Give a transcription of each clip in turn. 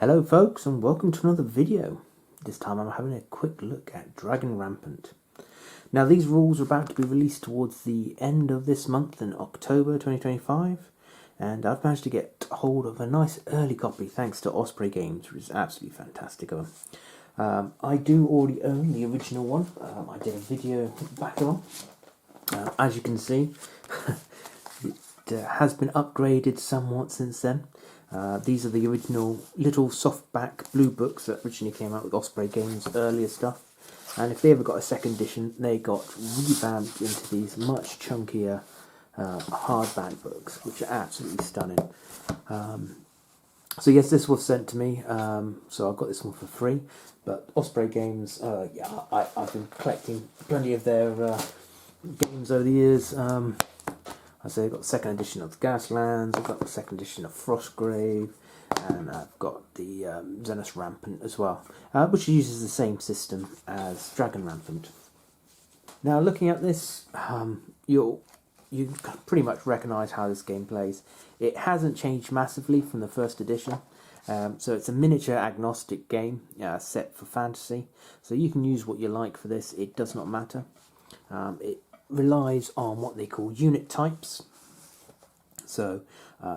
Hello folks, and welcome to another video. This time I'm having a quick look at Dragon Rampant. Now these rules are about to be released towards the end of this month in October 2025, and I've managed to get hold of a nice early copy thanks to Osprey Games, which is absolutely fantastic of them. I do already own the original one. I did a video back on. As you can see, it has been upgraded somewhat since then. These are the original little softback blue books that originally came out with Osprey Games' earlier stuff. And if they ever got a second edition, they got revamped into these much chunkier hardback books, which are absolutely stunning. So yes, this was sent to me, so I got this one for free. But Osprey Games, I've been collecting plenty of their games over the years. I say I've got the second edition of Gaslands, I've got the second edition of Frostgrave, and I've got the Dragon Rampant as well, which uses the same system as Dragon Rampant. Now looking at this, you pretty much recognise how this game plays. It hasn't changed massively from the first edition, so it's a miniature agnostic game set for fantasy, so you can use what you like for this, it does not matter. It relies on what they call unit types. So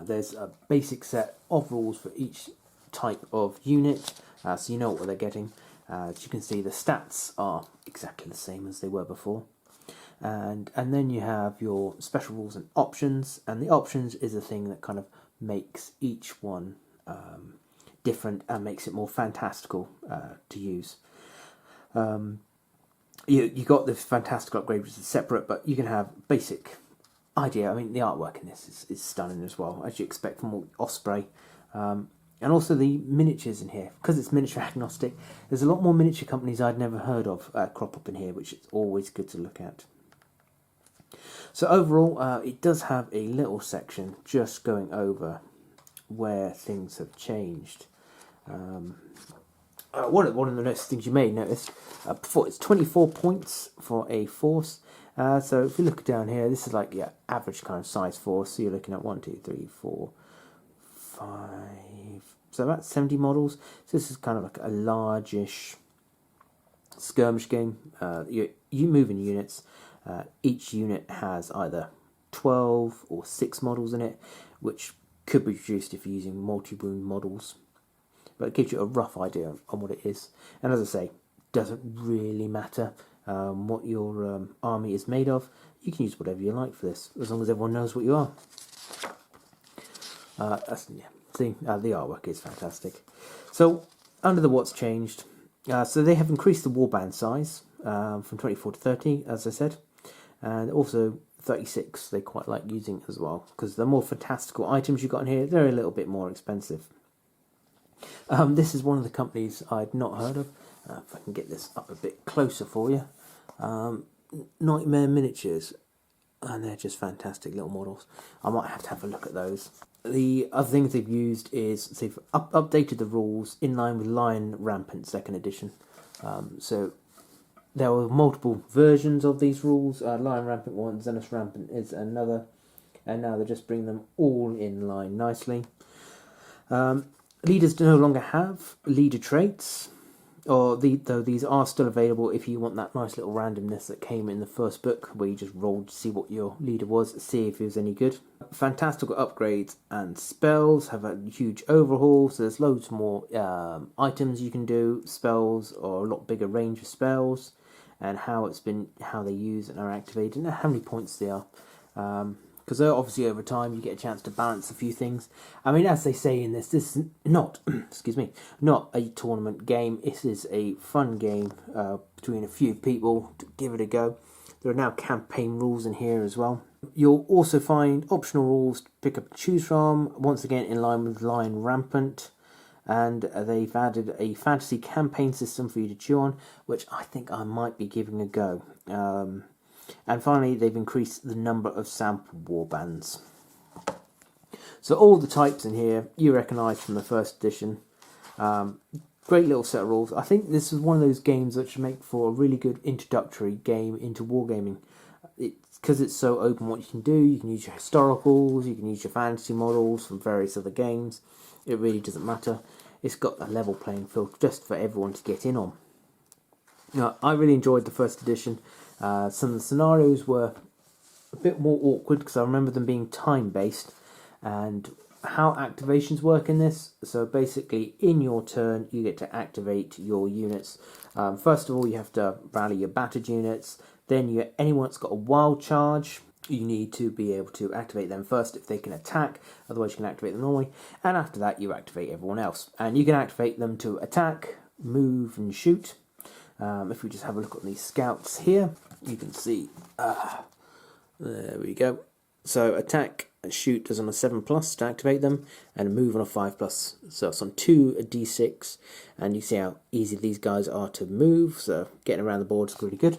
there's a basic set of rules for each type of unit, so you know what they're getting. As you can see, the stats are exactly the same as they were before. And then you have your special rules and options, and the options is a thing that kind of makes each one different and makes it more fantastical to use. You got this fantastic upgrade which is separate, but you can have basic idea. I mean, the artwork in this is stunning as well, as you expect from Osprey. And also the miniatures in here, because it's miniature agnostic, there's a lot more miniature companies I'd never heard of crop up in here, which is always good to look at. So overall, it does have a little section just going over where things have changed. One of the next things you may notice, before it's 24 points for a force. So if you look down here, this is like average kind of size force. So you're looking at 1, 2, 3, 4, 5. So about 70 models. So this is kind of like a largish skirmish game. You move in units. Each unit has either 12 or 6 models in it, which could be reduced if you're using multi-wound models. But it gives you a rough idea on what it is. And as I say, doesn't really matter what your army is made of. You can use whatever you like for this, as long as everyone knows what you are. See, the artwork is fantastic. So, under the what's changed, so they have increased the warband size from 24 to 30, as I said. And also 36, they quite like using as well, because the more fantastical items you got in here, they're a little bit more expensive. This is one of the companies I'd not heard of. If I can get this up a bit closer for you. Nightmare Miniatures, and they're just fantastic little models. I might have to have a look at those. The other things they've used is they've updated the rules in line with Dragon Rampant 2nd edition. So there were multiple versions of these rules. Dragon Rampant 1, Dragon Rampant is another, and now they just bring them all in line nicely. Leaders no longer have leader traits, though these are still available if you want that nice little randomness that came in the first book, where you just rolled to see what your leader was, see if he was any good. Fantastical upgrades and spells have a huge overhaul, so there's loads more items you can do, spells, or a lot bigger range of spells, and how they use and are activated, and how many points they are. Because obviously over time you get a chance to balance a few things. I mean, as they say in this is not, excuse me, not a tournament game. This is a fun game between a few people to give it a go. There are now campaign rules in here as well. You'll also find optional rules to pick up and choose from, once again in line with Dragon Rampant. And they've added a fantasy campaign system for you to chew on, which I think I might be giving a go. And finally, they've increased the number of sample warbands. So all the types in here you recognise from the first edition. Great little set of rules. I think this is one of those games that should make for a really good introductory game into wargaming. Because it's so open what you can do. You can use your historicals, you can use your fantasy models from various other games. It really doesn't matter. it's got a level playing field just for everyone to get in on. Now, I really enjoyed the first edition. Some of the scenarios were a bit more awkward because I remember them being time-based, and how activations work in this. So basically, in your turn, you get to activate your units. First of all, you have to rally your battered units. Then anyone that's got a wild charge, you need to be able to activate them first if they can attack. Otherwise, you can activate them normally. And after that, you activate everyone else. And you can activate them to attack, move, and shoot. If we just have a look at these scouts here, you can see. There we go. So attack and shoot is on a 7+ to activate them, and move on a 5+. So it's on 2d6, and you see how easy these guys are to move. So getting around the board is really good.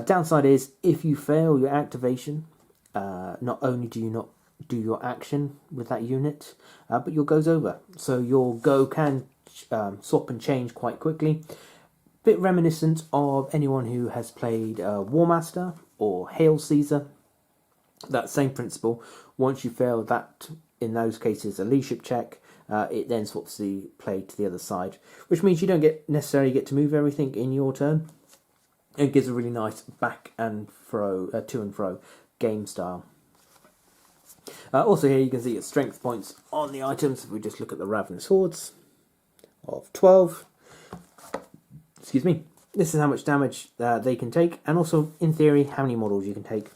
Downside is if you fail your activation, not only do you not do your action with that unit, but your go's over. So your go can swap and change quite quickly. Bit reminiscent of anyone who has played War Master or Hail Caesar. That same principle. Once you fail that, in those cases, a leadership check, it then swaps the play to the other side, which means you don't necessarily get to move everything in your turn. It gives a really nice back and fro, to and fro game style. Also here you can see your strength points on the items. If we just look at the Ravenous Hordes of 12. Excuse me. This is how much damage they can take, and also, in theory, how many models you can take.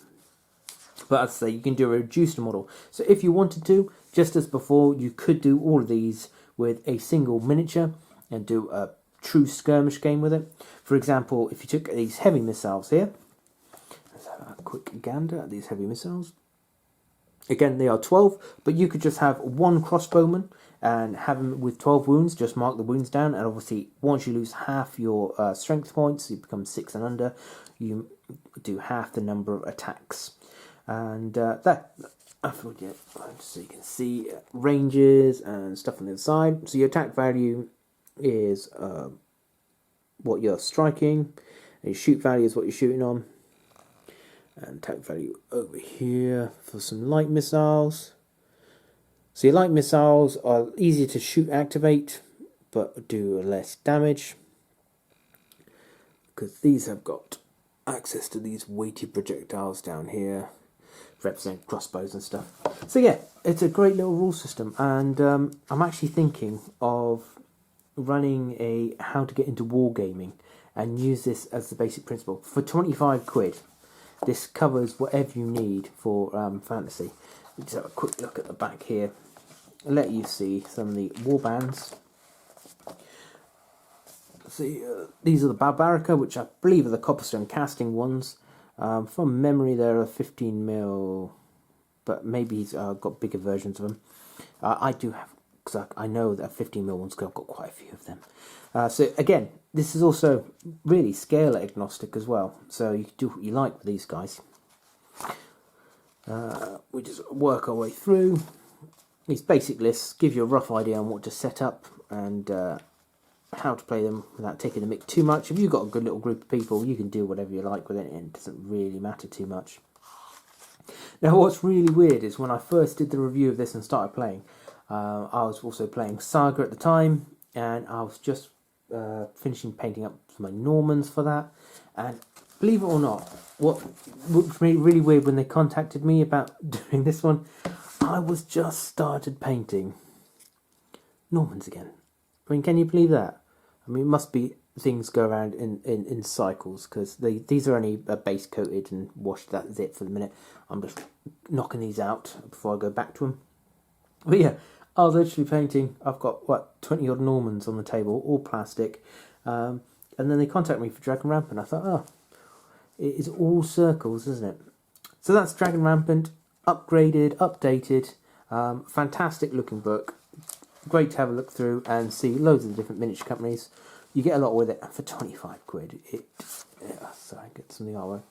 But as I say, you can do a reduced model. So if you wanted to, just as before, you could do all of these with a single miniature and do a true skirmish game with it. For example, if you took these heavy missiles here, let's have a quick gander at these heavy missiles. Again, they are 12, but you could just have one crossbowman and have him with 12 wounds, just mark the wounds down, and obviously once you lose half your strength points, you become 6 and under, you do half the number of attacks. And so you can see ranges and stuff on the other side. So your attack value is what you're striking, and your shoot value is what you're shooting on. And attack value over here for some light missiles. So your light missiles are easier to shoot activate, but do less damage, because these have got access to these weighty projectiles down here, represent crossbows and stuff. So yeah, it's a great little rule system, and I'm actually thinking of running a how to get into wargaming and use this as the basic principle. For 25 quid, this covers whatever you need for fantasy. Let's have a quick look at the back here. I'll let you see some of the war bands. See, these are the Barbarica, which I believe are the Copperstone casting ones. From memory, there are 15mm, but maybe he's got bigger versions of them. I do have, because I know that 15mm ones, because I've got quite a few of them. So again, this is also really scale agnostic as well, so you can do what you like with these guys. We just work our way through. These basic lists give you a rough idea on what to set up and how to play them without taking the mick too much. If you've got a good little group of people, you can do whatever you like with it, and it doesn't really matter too much. Now, what's really weird is when I first did the review of this and started playing, I was also playing Saga at the time, and I was just finishing painting up my Normans for that. And believe it or not, what looked really weird when they contacted me about doing this one, I was just started painting Normans again. I mean, can you believe that? I mean, it must be things go around in cycles, because these are only base coated and washed. That's it for the minute. I'm just knocking these out before I go back to them. But yeah, I was literally painting. I've got, 20 odd Normans on the table, all plastic. And then they contacted me for Dragon Rampant. I thought, oh, it is all circles, isn't it? So that's Dragon Rampant, upgraded, updated, fantastic looking book. Great to have a look through and see loads of the different miniature companies. You get a lot with it, and for 25 quid, sorry, get something artwork.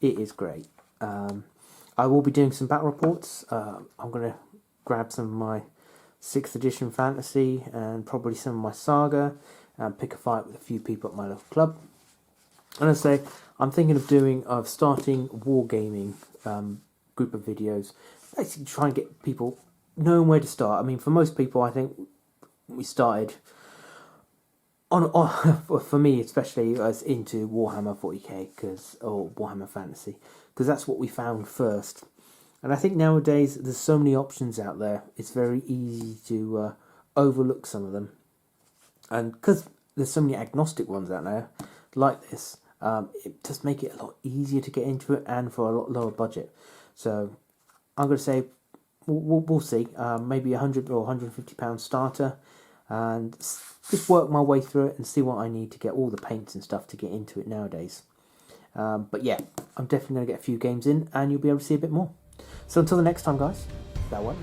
It is great. I will be doing some battle reports. I'm going to grab some of my 6th edition fantasy and probably some of my Saga and pick a fight with a few people at my local club. And as I say, I'm thinking of starting wargaming group of videos. Basically try and get people knowing where to start. I mean, for most people, I think we started on for me especially, I was into Warhammer 40k or Warhammer Fantasy, because that's what we found first. And I think nowadays there's so many options out there, it's very easy to overlook some of them. And because there's so many agnostic ones out there like this, it does make it a lot easier to get into it, and for a lot lower budget. So I'm going to say we'll see, maybe £100 or £150 starter, and just work my way through it and see what I need to get all the paints and stuff to get into it nowadays. But yeah, I'm definitely going to get a few games in, and you'll be able to see a bit more. So until the next time, guys, that was.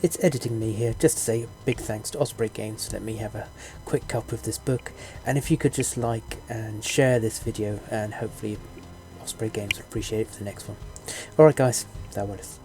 It's editing me here, just to say a big thanks to Osprey Games to let me have a quick copy of this book. And if you could just like and share this video, and hopefully Osprey Games will appreciate it for the next one. Alright guys, that was.